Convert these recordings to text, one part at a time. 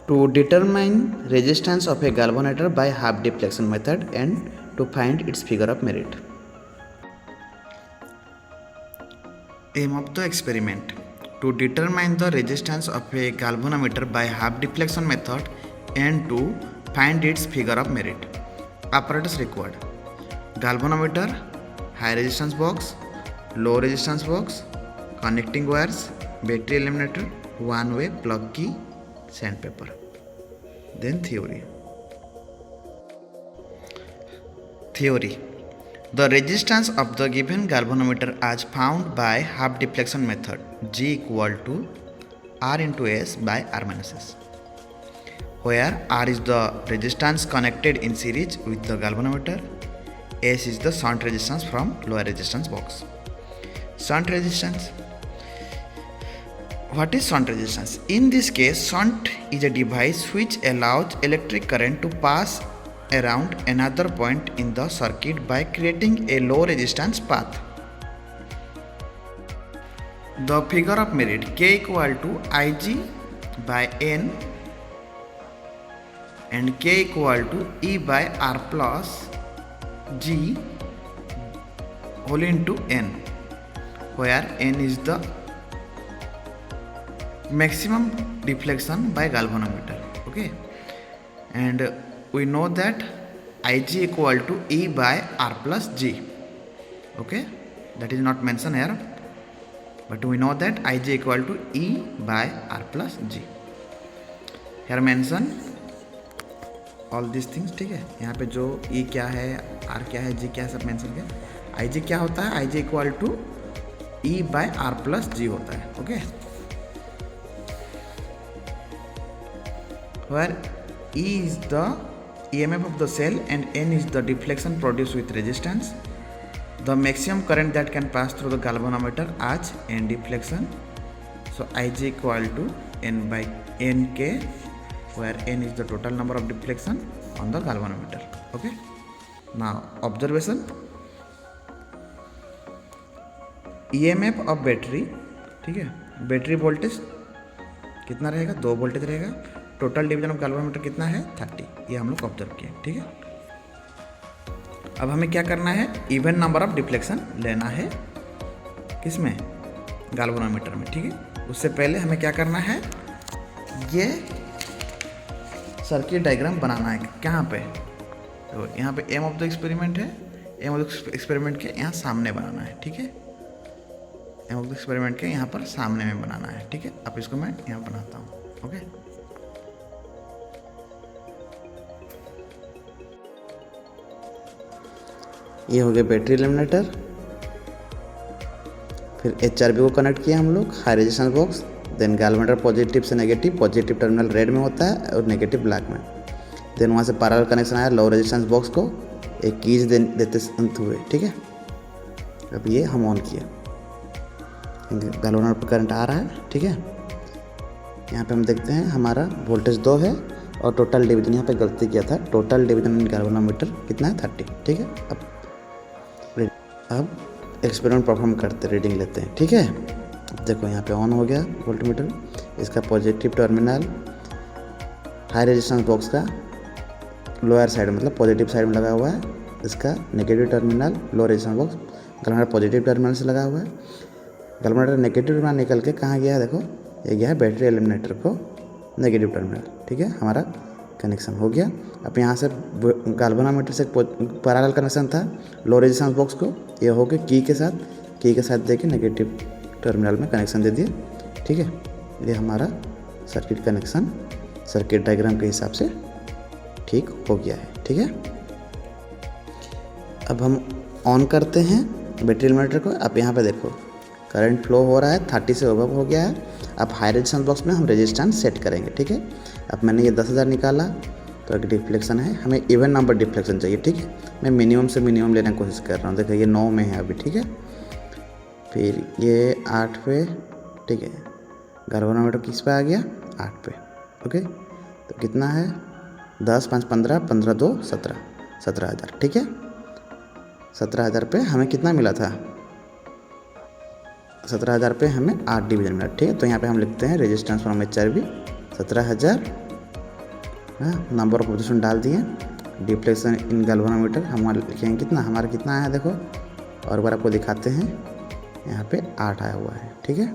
To determine resistance of a galvanometer by half deflection method and to find its figure of merit. Aim of the experiment: to determine the resistance of a galvanometer by half deflection method and to find its figure of merit. Apparatus required: galvanometer, high resistance box, low resistance box, connecting wires, battery eliminator, one way plug key, sandpaper. Then theory. The resistance of the given galvanometer as found by half deflection method, G equal to R into S by R minus S, where R is the resistance connected in series with the galvanometer, S is the shunt resistance from lower resistance box. Shunt resistance. What is shunt resistance? In this case, shunt is a device which allows electric current to pass around another point in the circuit by creating a low resistance path. The figure of merit: K equal to Ig by N and K equal to E by R plus G whole into N, where N is the maximum deflection by galvanometer. Okay, and we know that Ig equal to E by R plus G. Okay, that is not mentioned here, but we know that Ig equal to E by R plus G. Here mention all these things. ठीक है, यहाँ पे जो E क्या है, R क्या है, G क्या है, सब मेंशन किया. Ig क्या होता है? Ig equal to E by R plus G होता है. Okay, where E is the EMF of the cell and N is the deflection produced with resistance. The maximum current that can pass through the galvanometer as N deflection. So Ig equal to N by Nk, where N is the total number of deflection on the galvanometer. Okay. Now observation. EMF of battery, ठीक है, battery voltage कितना रहेगा? 2 voltage रहेगा. Total division of galvanometer कितना है? 30. ये हम लोग ऑब्जर्व किए. ठीक है, अब हमें क्या करना है? इवन नंबर ऑफ डिफ्लेक्शन लेना है. किसमें? galvanometer में. ठीक है, उससे पहले हमें क्या करना है? ये सर्किट डायग्राम बनाना है. कहाँ पे? तो यहाँ पे एम ऑफ द एक्सपेरिमेंट है. एम ऑफ द एक्सपेरिमेंट के यहाँ सामने बनाना है. ठीक है, एम ऑफ द एक्सपेरिमेंट के यहाँ पर सामने में बनाना है. ठीक है, अब इसको मैं यहाँ बनाता हूँ. ओके, ये हो गया बैटरी एलिमिनेटर. फिर HRV को कनेक्ट किया हम लोग, high resistance box. Then galvanometer positive से नेगेटिव, पॉजिटिव टर्मिनल रेड में होता है और नेगेटिव ब्लैक में. देन वहाँ से पैरेलल कनेक्शन आया लो रेजिस्टेंस बॉक्स को एक कीज देते हुए. ठीक है, अब ये हम ऑन किया, galvanometer पर करंट आ रहा है. ठीक है, यहाँ पे हम देखते हैं हमारा वोल्टेज 2 है और टोटल डिवीजन यहाँ पे गलती किया था. टोटल डिवीजन इन galvanometer कितना है? 30. ठीक है, अब एक्सपेरिमेंट परफॉर्म करते, रीडिंग लेते हैं. ठीक है, अब देखो यहाँ पे ऑन हो गया वोल्टमीटर. इसका positive terminal high resistance box का लोअर साइड मतलब पॉजिटिव साइड में लगा हुआ है. इसका negative terminal low resistance box galvanometer positive terminal से लगा हुआ है. galvanometer नेगेटिव टर्मिनल निकल के कहाँ गया? देखो ये गया है बैटरी एलिमिनेटर को नेगेटिव टर्मिनल. ठीक है, हमारा कनेक्शन हो गया. अब यहाँ से galvanometer से पैरेलल कनेक्शन था लो रेजिस्टेंस बॉक्स को, ये हो गया की के साथ देके नेगेटिव टर्मिनल में कनेक्शन दे दिए. ठीक है, ये हमारा सर्किट कनेक्शन सर्किट डायग्राम के हिसाब से ठीक हो गया है. ठीक है, अब हम ऑन करते हैं बैटरी एलिमिनेटर को. अब यहाँ पे देखो करंट फ्लो हो रहा है, 30 से ओवर हो गया है. अब हाई रेजिस्टेंस बॉक्स में हम रेजिस्टेंस सेट करेंगे. ठीक है, अब मैंने ये 10,000 निकाला तो एक डिफ्लेक्शन है. हमें इवन नंबर डिफ्लेक्शन चाहिए. ठीक है, मैं मिनिमम से मिनिमम लेने की कोशिश कर रहा हूँ. देखो ये 9 में है अभी. ठीक है, फिर ये 8 पे. ठीक है, galvanometer किस पे आ गया? 8 पे. ओके, तो कितना है? 10 5 15 15 2 17 17,000. ठीक है, 17,000 पे हमें कितना मिला था? 17,000 पे हमें 8 डिवीजन मिला. ठीक है, तो यहाँ पे हम लिखते हैं रेजिस्टेंस फ्रॉम HRV 17,000 हाँ, नंबर ऑफ ऑब्जर्वेशन डाल दिए। डिफ्लेक्शन इन गैल्वेनोमीटर हम लिखेंगे कितना, हमारा कितना आया देखो, और बार आपको दिखाते हैं, यहाँ पे 8 आया हुआ है। ठीक है,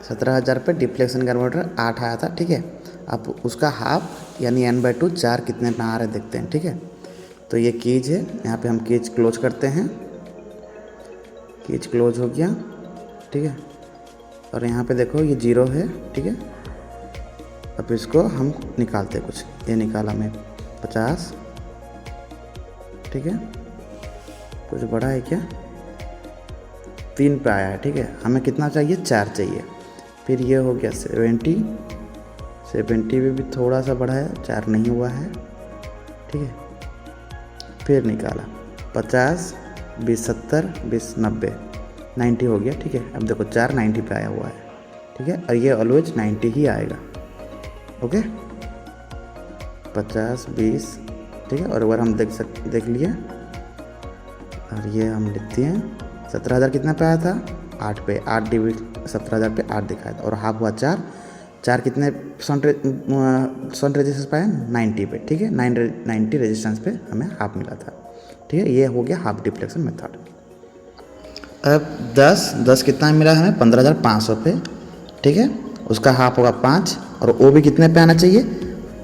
17,000 पे डिफ्लेक्शन गैल्वेनोमीटर 8 आया था। ठीक है, अब उसका हाफ यानी n/2 4 कितने पे आ रहे देखते हैं। ठीक है, तो ये कीज है, यहाँ पे हम कीज क्लोज करते हैं, कीज क्लोज हो गया। ठीक है, और यहाँ पे देखो ये 0 है। ठीक है, अब इसको हम निकालते हैं कुछ, ये निकाला हमें 50। ठीक है, कुछ बड़ा है क्या, 3 पे आया है। ठीक है, हमें कितना चाहिए, 4 चाहिए। फिर ये हो गया 70 में भी थोड़ा सा बढ़ा है, 4 नहीं हुआ है। ठीक है, फिर निकाला 50, 20 70, 20 90, 90 हो गया। ठीक है, अब देखो 4 90 पे आया हुआ है। ठीक है, और ये ऑलवेज 90 ही आएगा। ओके, 50 20। ठीक है, और एक बार हम देख लिए, और ये हम लिखते हैं 17,000 कितना पे आया था, 8 पे, 8 डिविड 17,000 पे 8 दिखाया था, और हाफ हुआ 4 कितने परसेंट रेजिस्टेंस पाया, 90 पे। ठीक है, 90 रेजिस्टेंस पे हमें हाफ मिला था। ठीक है, ये हो गया हाफ डिफ्लेक्शन मेथड। अब 10 कितना मिला हमें, 15,500 पे। ठीक है, उसका हाफ होगा 5, और वो भी कितने पे आना चाहिए,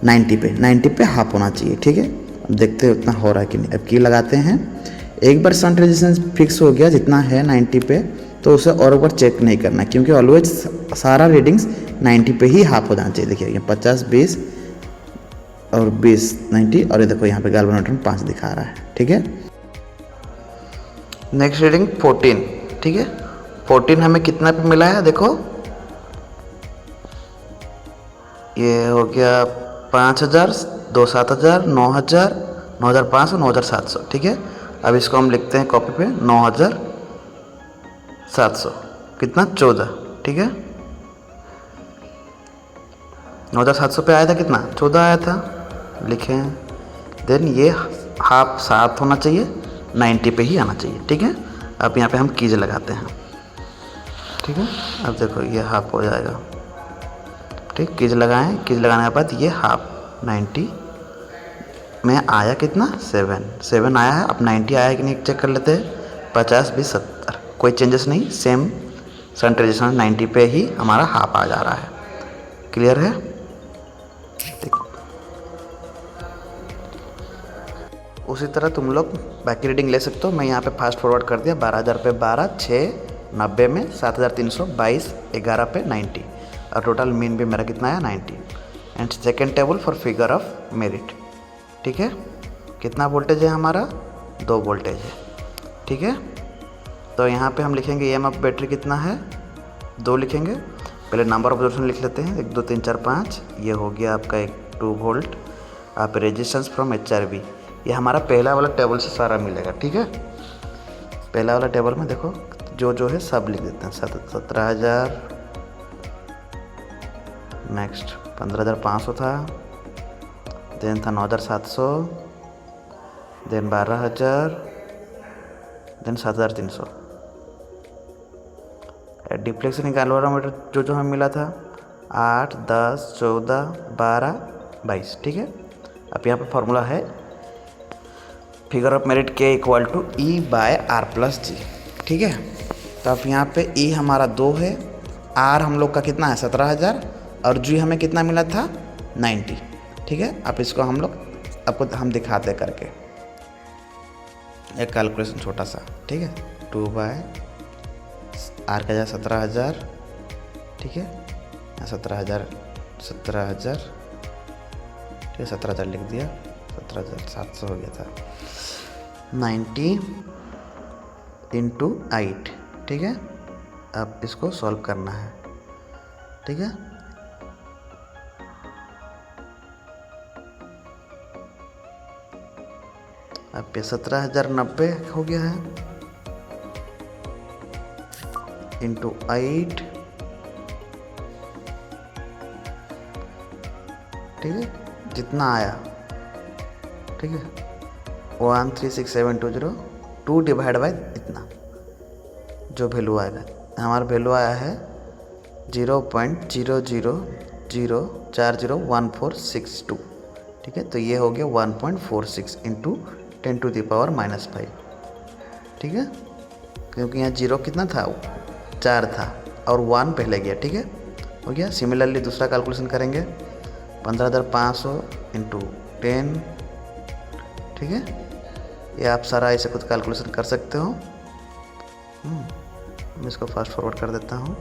90 पे हाफ होना चाहिए। ठीक है, अब देखते हैं उतना हो रहा है कि नहीं। अब की लगाते हैं, एक बार शंट रेजिस्टेंस फिक्स हो गया जितना है 90 पे, तो उसे और एक बार चेक नहीं करना, क्योंकि ऑलवेज सारा रीडिंग्स 90 पे ही हाफ हो जाना चाहिए। देखिए ये 50 20 और 20 90, और ये देखो यहाँ पे गैल्वेनोमीटर में 5 दिखा रहा है। ठीक है, नेक्स्ट रीडिंग 14। ठीक है, 14 हमें कितना पे मिला है, देखो ये हो गया 5,000 2 7,000 9,000 9,500 9,700। ठीक है, अब इसको हम लिखते हैं कॉपी पे, 9,700 कितना 14। ठीक है, 9,700 पे आया था कितना, 14 आया था, लिखें। देन ये हाफ 7 होना चाहिए, 90 पे ही आना चाहिए। ठीक है, अब यहाँ पे हम कीज लगाते हैं। ठीक है, अब देखो ये हाफ हो जाएगा। ठीक, कीज लगाएं, कीज लगाने के बाद ये हाफ 90 में आया कितना, 7 आया है। अब 90 आया कि नहीं चेक कर लेते हैं, 50 20 70, कोई चेंजेस नहीं, सेम शंट रेजिस्टेंस 90 पे ही हमारा हाफ आ जा रहा है। क्लियर है, देखो उसी तरह तुम लोग बाकी रीडिंग ले सकते हो। मैं यहाँ पे फास्ट फॉरवर्ड कर दिया, 12,000 पे 12, 6 90 में 7,322, 11 पे 90, और टोटल मीन भी मेरा कितना है 90। And second table for figure of merit. ठीक है, कितना वोल्टेज है हमारा, 2 वोल्टेज है। ठीक है, तो यहाँ पे हम लिखेंगे EMF बैटरी कितना है, 2 लिखेंगे। पहले नंबर ऑफ ऑब्जर्वेशन लिख लेते हैं, 1 2 3 4 5, ये हो गया आपका 2 वोल्ट। आप रेजिस्टेंस फ्रॉम HRV, ये हमारा पहला वाला टेबल से सारा मिलेगा। ठीक है, पहला वाला टेबल में देखो जो है सब लिख देते हैं। 17,000, नेक्स्ट 15,500 था, देन था 9,700, देन 12,000, देन 7,300। डिफ्लेक्शन गैल्वेनोमीटर जो हमें मिला था 8 10 14 12 22। ठीक है, अब यहाँ पे फॉर्मूला है figure of merit K = E/R+G। ठीक है, तो अब यहाँ पे E हमारा 2 है, R हम लोग का कितना है 17,000, और G हमें कितना मिला था 90। ठीक है, अब इसको हम लोग आपको हम दिखाते करके एक कैलकुलेशन छोटा सा। ठीक है, 2/R का 17,000। ठीक है, 17,000 ठीक है, 17,000 लिख दिया, 17,700 हो गया था, 90 × 8। ठीक है, अब इसको सॉल्व करना है। ठीक है, अब पे 17,090 हो गया है, × 8। ठीक है, जितना आया, ठीक है 136,720, 2 डिवाइड बाय इतना जो वैल्यू आएगा, हमारा वैल्यू आया है 0.00 0.401462, ठीक है। तो ये हो गया 1.46 इंटू 10⁻⁻5, ठीक है, क्योंकि यहाँ 0 कितना था, 4 था और 1 पहले गया, ठीक है, हो गया। सिमिलरली दूसरा कैलकुलेशन करेंगे, 15,500 इंटू 10, ठीक है। ये आप सारा ऐसे खुद कैलकुलेशन कर सकते हो। मैं इसको फास्ट फॉरवर्ड कर देता हूँ।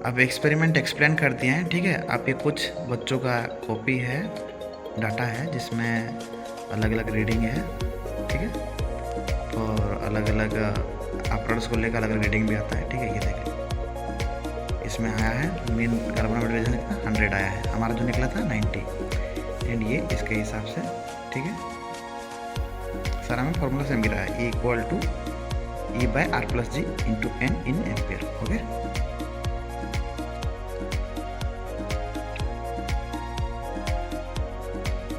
अब एक्सपेरिमेंट एक्सप्लेन कर दिए हैं, ठीक है। आप ये कुछ बच्चों का कॉपी है, डाटा है, जिसमें अलग अलग रीडिंग है, ठीक है, और अलग अलग अपवर्ड्स को लेकर अलग अलग रीडिंग भी आता है, ठीक है। ये देखिए, इसमें आया है मीन कार्बोनोमेट्रिक रीजन कितना 100 आया है, हमारा जो निकला था 90, एंड ये इसके हिसाब से, ठीक है, सारा में फॉर्मूला सेम गिरा है, E = E/R+G × N in ampere, okay.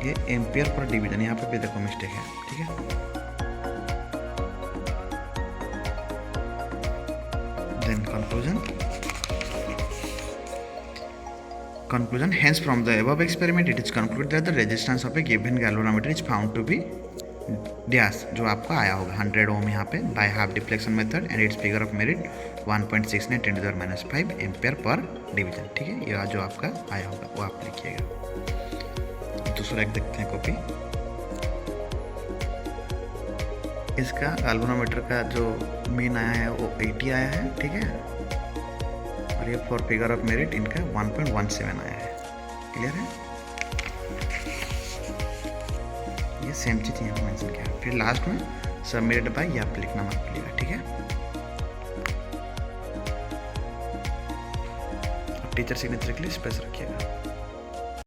ये एम्पियर पर डिवीजन, यहाँ पे भी देखो मिस्टेक है, ठीक है। Then conclusion, hence from the above experiment it is concluded that the resistance of a given galvanometer is found to be dash, जो आपका आया होगा 100 ओम यहाँ पे by half deflection method and its figure of merit 1.69 10⁻⁵ ampere पर division, ठीक है। ये जो आपका आया होगा वो आप लिखिएगा। दूसरा एक देखते हैं कॉपी, इसका गाल्वेनोमीटर का जो मीन आया है वो 80 आया है, ठीक है, और ये फॉर फिगर ऑफ मेरिट इनका 1.17 आया है, क्लियर है। ये सेम चीज़ यहाँ मेंशन किया, फिर लास्ट में सबमिटेड बाय ये आप लिखना मत भूलिएगा, ठीक है। टीचर सिग्नेचर के लिए स्पेस रखिएगा।